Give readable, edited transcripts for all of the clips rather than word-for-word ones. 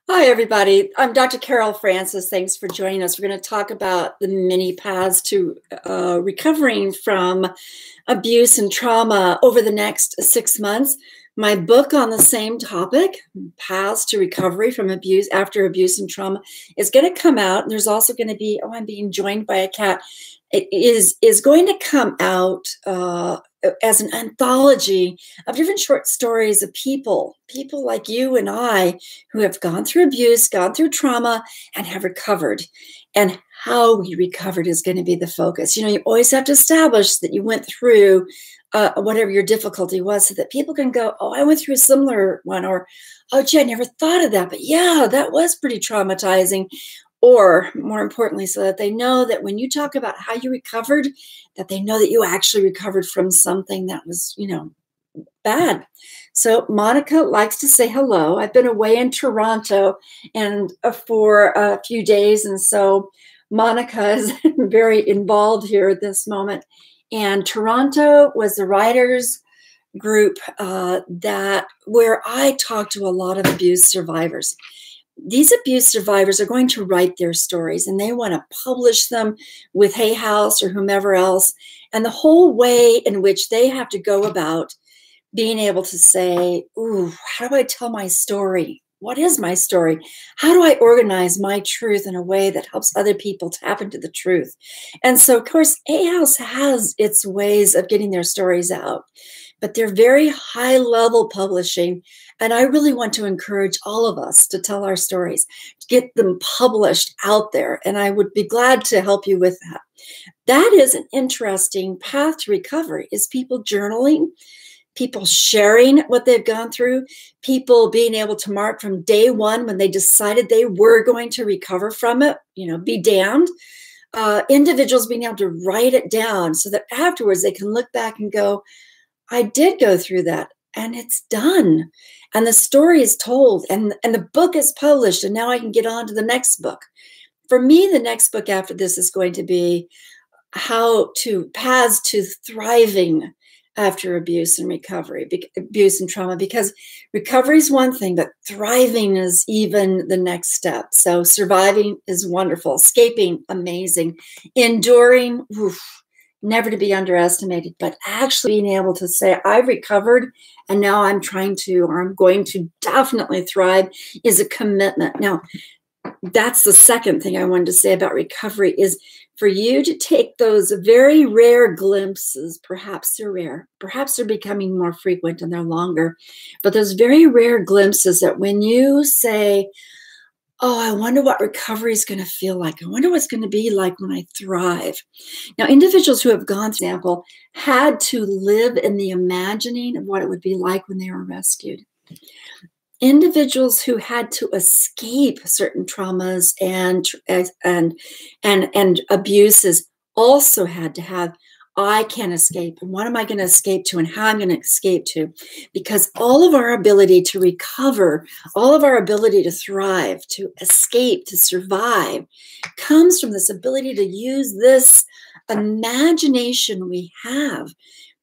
Hi, everybody. I'm Dr. Carol Francis. Thanks for joining us. We're going to talk about the many paths to recovering from abuse and trauma over the next 6 months. My book on the same topic, Paths to Recovery from Abuse After Abuse and Trauma, is going to come out. And there's also going to be, I'm being joined by a cat. It is going to come out as an anthology of different short stories of people like you and I who have gone through abuse, gone through trauma, and have recovered. And how we recovered is going to be the focus. You always have to establish that you went through whatever your difficulty was so that people can go, oh, I went through a similar one, or, oh, gee, I never thought of that. But yeah, that was pretty traumatizing. Or more importantly, so that they know that when you talk about how you recovered, that they know that you actually recovered from something that was, bad. So Monica likes to say hello. I've been away in Toronto and for a few days. And so Monica is very involved here at this moment. And Toronto was the writers group where I talk to a lot of abuse survivors. These abuse survivors are going to write their stories and they want to publish them with Hay House or whomever else. And the whole way in which they have to go about being able to say, ooh, how do I tell my story? What is my story? How do I organize my truth in a way that helps other people tap into the truth? And so, of course, Hay House has its ways of getting their stories out, but they're very high-level publishing. And I really want to encourage all of us to tell our stories, to get them published out there. And I would be glad to help you with that. That is an interesting path to recovery, is people journaling, people sharing what they've gone through, people being able to mark from day one when they decided they were going to recover from it, be damned. Individuals being able to write it down so that afterwards they can look back and go, I did go through that and it's done. And the story is told and the book is published and now I can get on to the next book. For me, the next book after this is going to be Paths to Thriving after abuse and recovery, abuse and trauma, because recovery is one thing, but thriving is even the next step. So surviving is wonderful, escaping, amazing, enduring, oof, never to be underestimated, but actually being able to say, I've recovered and now I'm going to definitely thrive is a commitment. Now, that's the second thing I wanted to say about recovery is for you to take those very rare glimpses. Perhaps they're rare, perhaps they're becoming more frequent and they're longer, but those very rare glimpses that when you say, oh, I wonder what recovery is going to feel like. I wonder what's going to be like when I thrive. Now, individuals who have gone, for example, had to live in the imagining of what it would be like when they were rescued. Individuals who had to escape certain traumas and abuses also had to have, I can escape. And what am I going to escape to and how I'm going to escape to? Because all of our ability to recover, all of our ability to thrive, to escape, to survive, comes from this ability to use this imagination we have.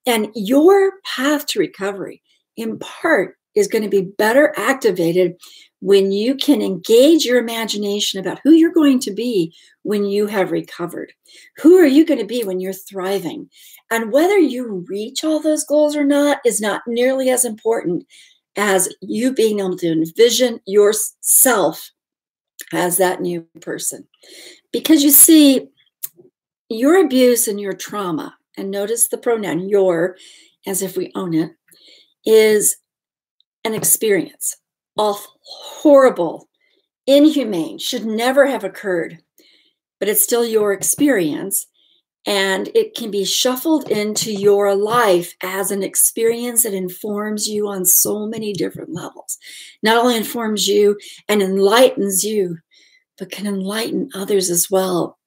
And your path to recovery, in part, is going to be better activated when you can engage your imagination about who you're going to be when you have recovered. Who are you going to be when you're thriving? And whether you reach all those goals or not is not nearly as important as you being able to envision yourself as that new person. Because you see, your abuse and your trauma, and notice the pronoun your, as if we own it, is an experience, awful, horrible, inhumane, should never have occurred, but it's still your experience, and it can be shuffled into your life as an experience that informs you on so many different levels. Not only informs you and enlightens you, but can enlighten others as well.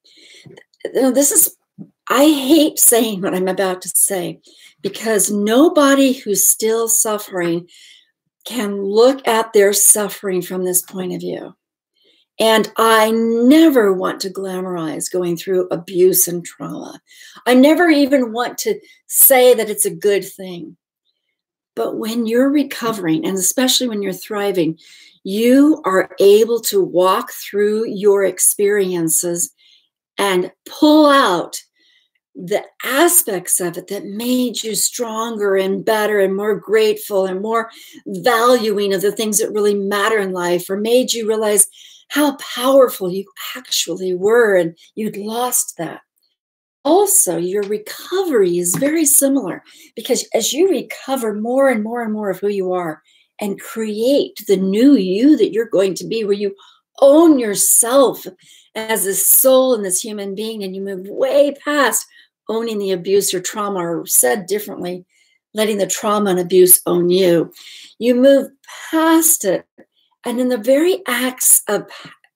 I hate saying what I'm about to say, because nobody who's still suffering can look at their suffering from this point of view. And I never want to glamorize going through abuse and trauma. I never even want to say that it's a good thing. But when you're recovering, and especially when you're thriving, you are able to walk through your experiences and pull out the aspects of it that made you stronger and better and more grateful and more valuing of the things that really matter in life, or made you realize how powerful you actually were and you'd lost that. Also, your recovery is very similar, because as you recover more and more and more of who you are and create the new you that you're going to be, where you own yourself as a soul and this human being, and you move way past owning the abuse or trauma, or said differently, letting the trauma and abuse own you. You move past it. And in the very acts of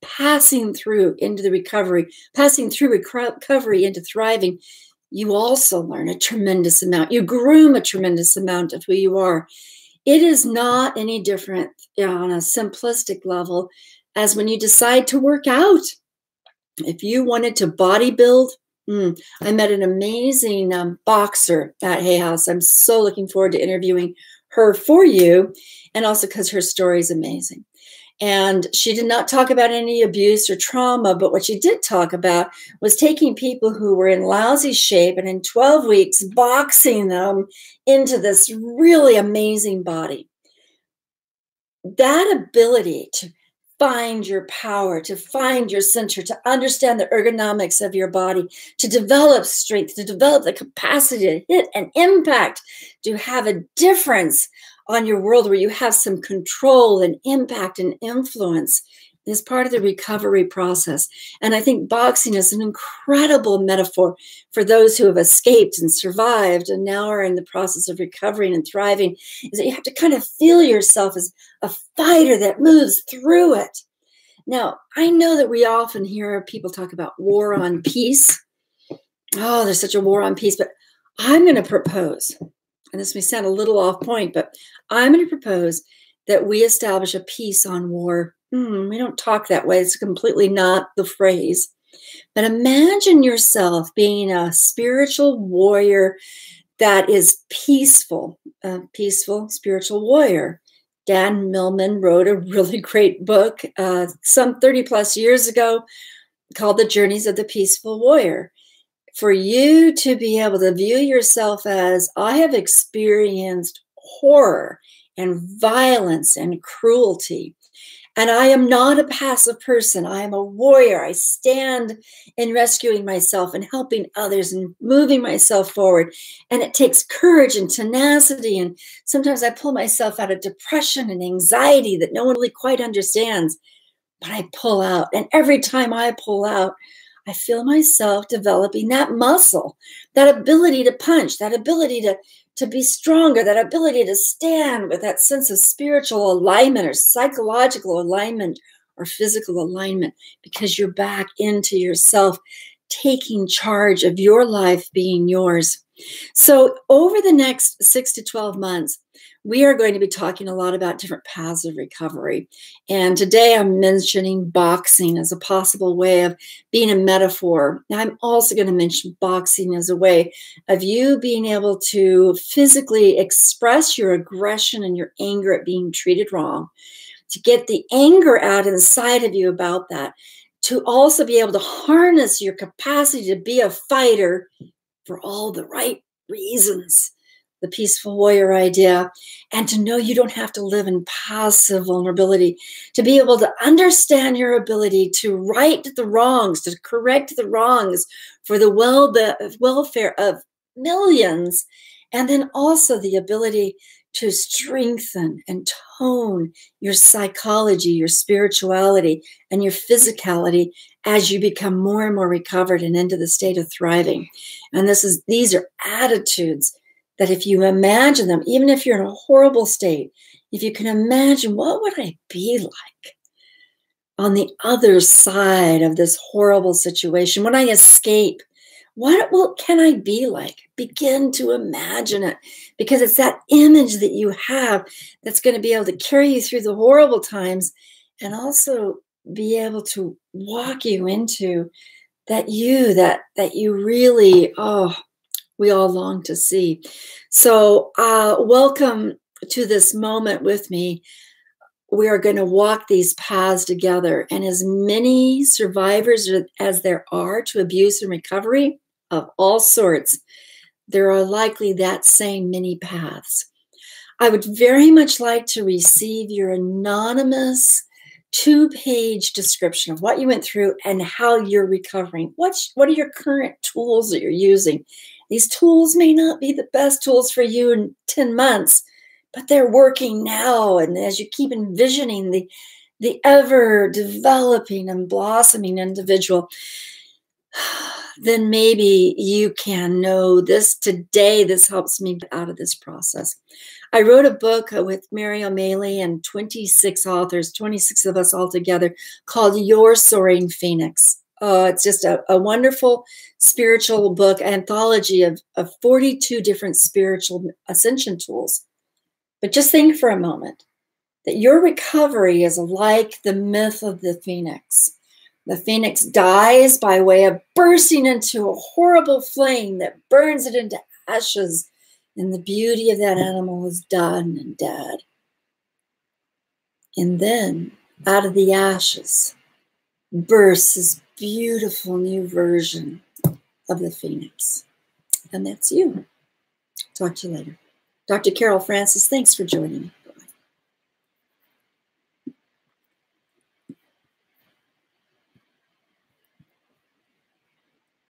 passing through into the recovery, passing through recovery into thriving, you also learn a tremendous amount. You groom a tremendous amount of who you are. It is not any different on a simplistic level as when you decide to work out. If you wanted to bodybuild, I met an amazing boxer at Hay House. I'm so looking forward to interviewing her for you, and also because her story is amazing. And she did not talk about any abuse or trauma, but what she did talk about was taking people who were in lousy shape and in 12 weeks boxing them into this really amazing body. That ability to find your power, to find your center, to understand the ergonomics of your body, to develop strength, to develop the capacity to hit and impact, to have a difference on your world where you have some control and impact and influence, is part of the recovery process. And I think boxing is an incredible metaphor for those who have escaped and survived and now are in the process of recovering and thriving, is that you have to kind of feel yourself as a fighter that moves through it. Now, I know that we often hear people talk about war on peace. Oh, there's such a war on peace, but I'm going to propose, and this may sound a little off point, but I'm going to propose that we establish a peace on war. We don't talk that way. It's completely not the phrase. But imagine yourself being a spiritual warrior that is peaceful, a peaceful spiritual warrior. Dan Millman wrote a really great book some 30 plus years ago called The Journeys of the Peaceful Warrior. For you to be able to view yourself as, I have experienced horror and violence and cruelty, and I am not a passive person. I am a warrior. I stand in rescuing myself and helping others and moving myself forward. And it takes courage and tenacity. And sometimes I pull myself out of depression and anxiety that no one really quite understands, but I pull out. And every time I pull out, I feel myself developing that muscle, that ability to punch, that ability to be stronger, that ability to stand with that sense of spiritual alignment or psychological alignment or physical alignment, because you're back into yourself, taking charge of your life being yours. So over the next 6 to 12 months, we are going to be talking a lot about different paths of recovery. And today I'm mentioning boxing as a possible way of being a metaphor. Now, I'm also going to mention boxing as a way of you being able to physically express your aggression and your anger at being treated wrong, to get the anger out inside of you about that, to also be able to harness your capacity to be a fighter for all the right reasons, the peaceful warrior idea, and to know you don't have to live in passive vulnerability, to be able to understand your ability to right the wrongs, to correct the wrongs for the welfare of millions, and then also the ability to strengthen and tone your psychology, your spirituality, and your physicality as you become more and more recovered and into the state of thriving. And these are attitudes that if you imagine them, even if you're in a horrible state, if you can imagine, what would I be like on the other side of this horrible situation? When I escape, what can I be like? Begin to imagine it, because it's that image that you have that's going to be able to carry you through the horrible times and also be able to walk you into that you really, we all long to see. So welcome to this moment with me, we are going to walk these paths together. And as many survivors as there are to abuse and recovery of all sorts, there are likely that same many paths. I would very much like to receive your anonymous 2-page description of what you went through and how you're recovering. What are your current tools that you're using? These tools may not be the best tools for you in 10 months, but they're working now. And as you keep envisioning the ever developing and blossoming individual, then maybe you can know this today. This helps me get out of this process. I wrote a book with Mary O'Malley and 26 authors, 26 of us all together, called Your Soaring Phoenix. It's just a wonderful spiritual book, anthology of 42 different spiritual ascension tools. But just think for a moment that your recovery is like the myth of the phoenix. The phoenix dies by way of bursting into a horrible flame that burns it into ashes, and the beauty of that animal is done and dead. And then out of the ashes bursts this beautiful new version of the phoenix. And that's you. Talk to you later. Dr. Carol Francis, thanks for joining me.